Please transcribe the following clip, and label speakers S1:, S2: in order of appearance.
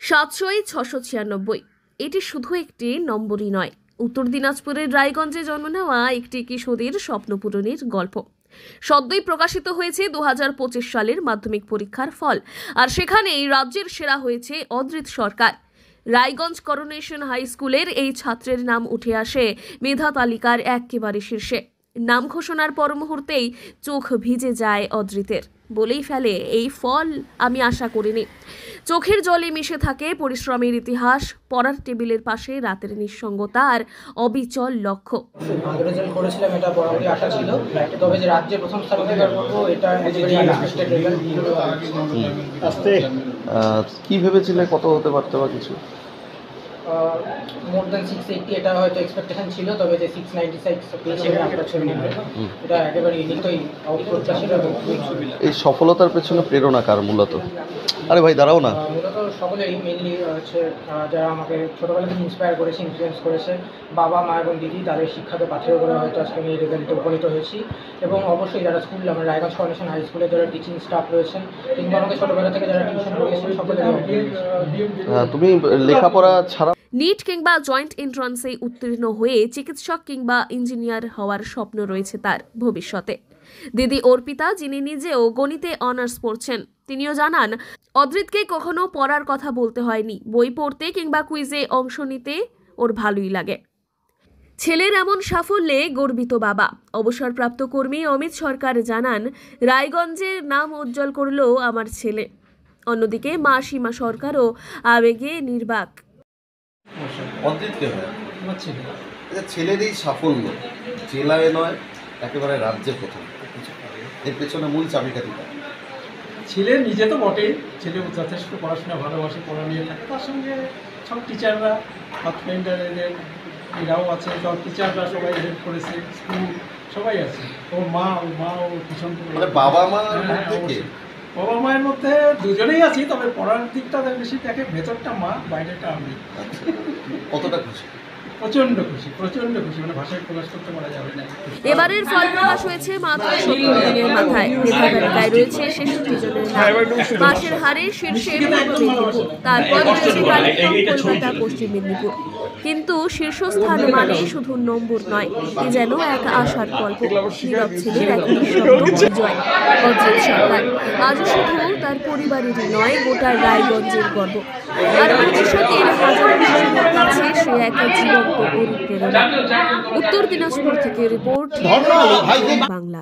S1: 700-696 এটি শুধু একটি নম্বরই নয়, উত্তর দিনাজপুরের রায়গঞ্জে জন্ম নেওয়া একটি কিশোরীর স্বপ্ন পূরণের গল্প। সদ্যই প্রকাশিত হয়েছে 2025 সালের মাধ্যমিক পরীক্ষার ফল, আর সেখানেই রাজ্যের সেরা হয়েছে অদ্রিত সরকার। রায়গঞ্জ করোনেশন হাই স্কুলের এই ছাত্রের নাম উঠে আসে মেধা তালিকার একেবারে শীর্ষে। নাম ঘোষণার পর মুহূর্তেই চোখ ভিজে যায় অদ্রিতের, বলেই ফেলে এই ফল আমি আশা করিনি। চোখের জলে মিশে থাকে পরিশ্রমের ইতিহাস, পড়ার টেবিলের পাশে রাতের নিঃসঙ্গতা আর অবিচল লক্ষ্য।
S2: ভালো রেজাল্ট করেছিলাম, এটা বরাবরই আশা ছিল, তবে যে রাজ্যে প্রথম স্থান অধিকার করবো এটা আনএক্সপেক্টেড রেজাল্ট।
S3: কি ভেবেছিলে কত হতে পারতো বা কিছু?
S2: মোর দ্যান 680 এটা হয়তো এক্সপেকটেশন ছিল, তবে যে 696 পেয়েছি আমরা 700 এটা একেবারে ইউনিক, তো অপ্রত্যাশিত।
S3: এই সফলতার পেছনে প্রেরণা কার মূলত? আরে ভাই দাঁড়াও না।
S2: মূলত সকলেই মেনলি হচ্ছে যারা আমাকে ছোটোবেলা থেকে ইন্সপায়ার করেছে, ইনফ্লুয়েন্স করেছে, বাবা মা এবং দিদি, তাদের শিক্ষাকে পাথেয় করে হয়তো আজকে আমি এই রেজাল্টে উপনীত হয়েছি। এবং অবশ্যই যারা স্কুল, আমার রায়গঞ্জ করোনেশন হাই স্কুলে যারা টিচিং স্টাফ রয়েছেন, কিংবা আমাকে ছোটোবেলা থেকে যারা টিউশন করিয়েছেন, সকলেই।
S3: তুমি লেখাপড়া ছাড়া
S1: নিট কিংবা জয়েন্ট এন্ট্রান্সে উত্তীর্ণ হয়ে চিকিৎসক কিংবা ইঞ্জিনিয়ার হওয়ার স্বপ্ন রয়েছে তার ভবিষ্যতে। দিদি অর্পিতা, যিনি নিজেও গণিতে অনার্স পড়ছেন, তিনিও জানান অদ্রিতকে কখনো পড়ার কথা বলতে হয়নি, বই পড়তে কিংবা কুইজে অংশ নিতে ওর ভালোই লাগে। ছেলের এমন সাফল্যে গর্বিত বাবা। অবসরপ্রাপ্ত কর্মী অমিত সরকার জানান, রায়গঞ্জের নাম উজ্জ্বল করলো আমার ছেলে। অন্যদিকে মা সীমা সরকারও আবেগে নির্বাক।
S3: অদ্রিতকে ছেলের এই সাফল্য জেলায় নয়, একেবারে রাজ্যের প্রথম, এর পেছনে মূল চাবিকাঠি।
S4: ছেলে নিজে তো বটেই, ছেলে যথেষ্ট পড়াশোনা ভালোবাসে, পড়া নিয়ে থাকে, তার সঙ্গে সব টিচাররা, হাজব্যান্ডারের এরাও আছে, সব টিচাররা সবাই হেল্প করেছে, স্কুল সবাই আছে। ওর মাও ভীষণ
S3: বাবা মা
S4: বাবা মায়ের মধ্যে দুজনেই আছি, তবে পড়ার দিকটা বেশি দেখে, ভেতরটা মা, বাইরেটা আমি।
S3: কতটা খুশি?
S4: প্রচন্ড খুশি, মানে ভাষায় প্রকাশ করতে পারা যাবে না।
S1: এবারের ফল প্রকাশ হয়েছে মাত্র 70 দিনের মাথায়। মেধা তালিকায় রয়েছে 66 জনের নাম। পাশের হারে শীর্ষে পূর্ব মেদিনীপুর, তারপর রয়েছে কালিম্পং, কলকাতা, পশ্চিম মেদিনীপুর। কিন্তু শীর্ষস্থান মানে শুধু নম্বর নয়, এ যেন এক আশার গল্প। নীরব ছেলের এক নিঃশব্দ বিজয়। অদ্রিত সরকার আজও শুধু তার পরিবারেরই নয়, গোটা রায়গঞ্জের গর্ব। আর ভবিষ্যতের হাজারো শিশুদের কাছে সে এক জীবন্ত অনুপ্রেরণা। উত্তর দিনাজপুর থেকে রিপোর্ট, বাংলা।